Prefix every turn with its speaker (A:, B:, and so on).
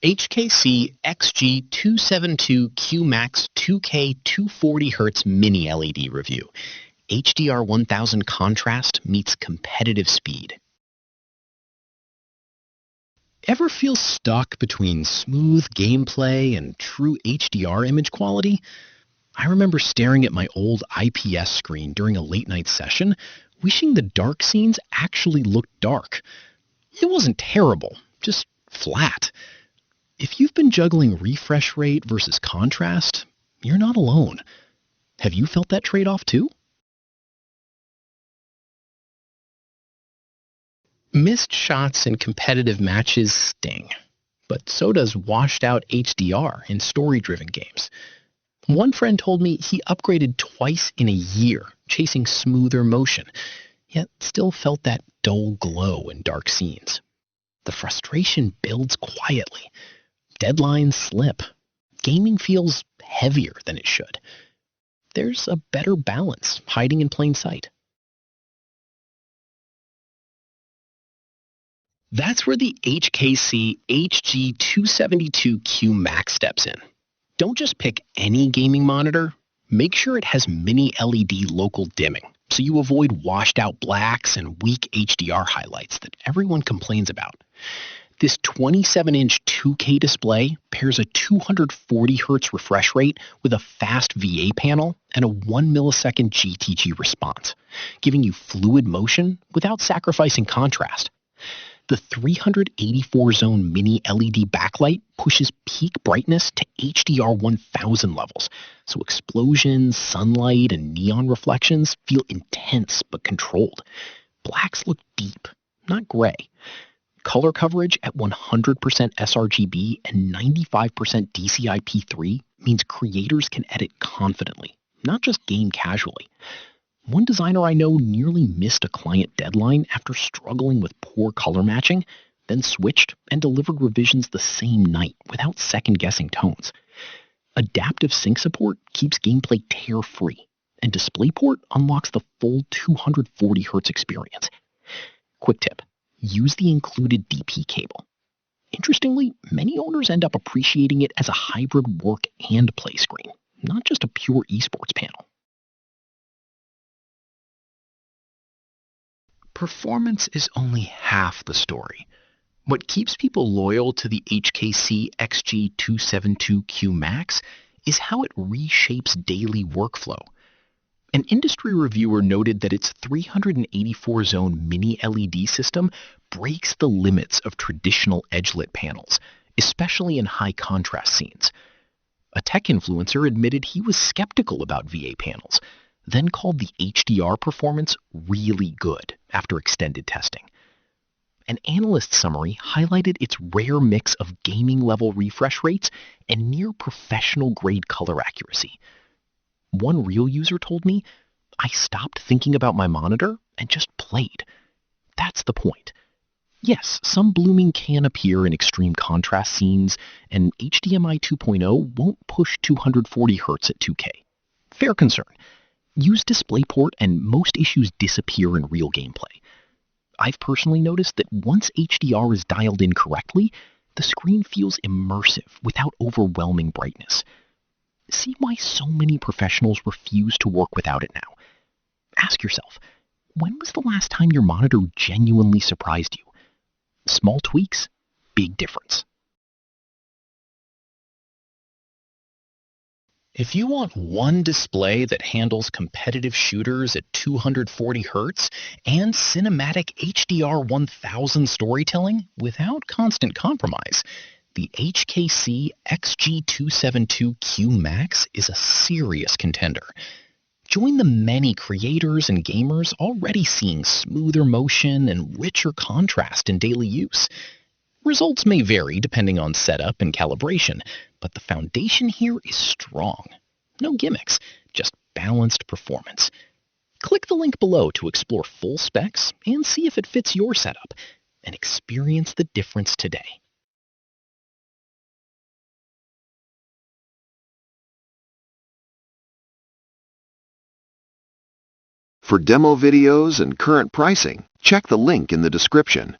A: HKC XG272Q MAX 2K 240Hz Mini-LED review. HDR1000 contrast meets competitive speed. Ever feel stuck between smooth gameplay and true HDR image quality? I remember staring at my old IPS screen during a late-night session, wishing the dark scenes actually looked dark. It wasn't terrible, just flat. If you've been juggling refresh rate versus contrast, you're not alone. Have you felt that trade-off too? Missed shots in competitive matches sting, but so does washed-out HDR in story-driven games. One friend told me he upgraded twice in a year, chasing smoother motion, yet still felt that dull glow in dark scenes. The frustration builds quietly. Deadlines slip. Gaming feels heavier than it should. There's a better balance hiding in plain sight. That's where the HKC XG272Q MAX steps in. Don't just pick any gaming monitor. Make sure it has Mini-LED local dimming, so you avoid washed-out blacks and weak HDR highlights that everyone complains about. This 27-inch 2K display pairs a 240 Hz refresh rate with a fast VA panel and a 1 millisecond GTG response, giving you fluid motion without sacrificing contrast. The 384-zone Mini-LED backlight pushes peak brightness to HDR1000 levels, so explosions, sunlight, and neon reflections feel intense but controlled. Blacks look deep, not gray. Color coverage at 100% sRGB and 95% DCI-P3 means creators can edit confidently, not just game casually. One designer I know nearly missed a client deadline after struggling with poor color matching, then switched and delivered revisions the same night without second-guessing tones. Adaptive sync support keeps gameplay tear-free, and DisplayPort unlocks the full 240 Hz experience. Quick tip: use the included DP cable. Interestingly, many owners end up appreciating it as a hybrid work and play screen, not just a pure esports panel. Performance is only half the story. What keeps people loyal to the HKC XG272Q MAX is how it reshapes daily workflow. An industry reviewer noted that its 384-zone Mini-LED system breaks the limits of traditional edge-lit panels, especially in high-contrast scenes. A tech influencer admitted he was skeptical about VA panels, then called the HDR performance really good after extended testing. An analyst summary highlighted its rare mix of gaming-level refresh rates and near-professional-grade color accuracy. One real user told me, "I stopped thinking about my monitor and just played." That's the point. Yes, some blooming can appear in extreme contrast scenes, and HDMI 2.0 won't push 240 Hz at 2K. Fair concern. Use DisplayPort and most issues disappear in real gameplay. I've personally noticed that once HDR is dialed in correctly, the screen feels immersive without overwhelming brightness. See why so many professionals refuse to work without it now. Ask yourself, when was the last time your monitor genuinely surprised you? Small tweaks, big difference. If you want one display that handles competitive shooters at 240 Hz and cinematic HDR1000 storytelling without constant compromise, the HKC XG272Q MAX is a serious contender. Join the many creators and gamers already seeing smoother motion and richer contrast in daily use. Results may vary depending on setup and calibration, but the foundation here is strong. No gimmicks, just balanced performance. Click the link below to explore full specs and see if it fits your setup, and experience the difference today.
B: For demo videos and current pricing, check the link in the description.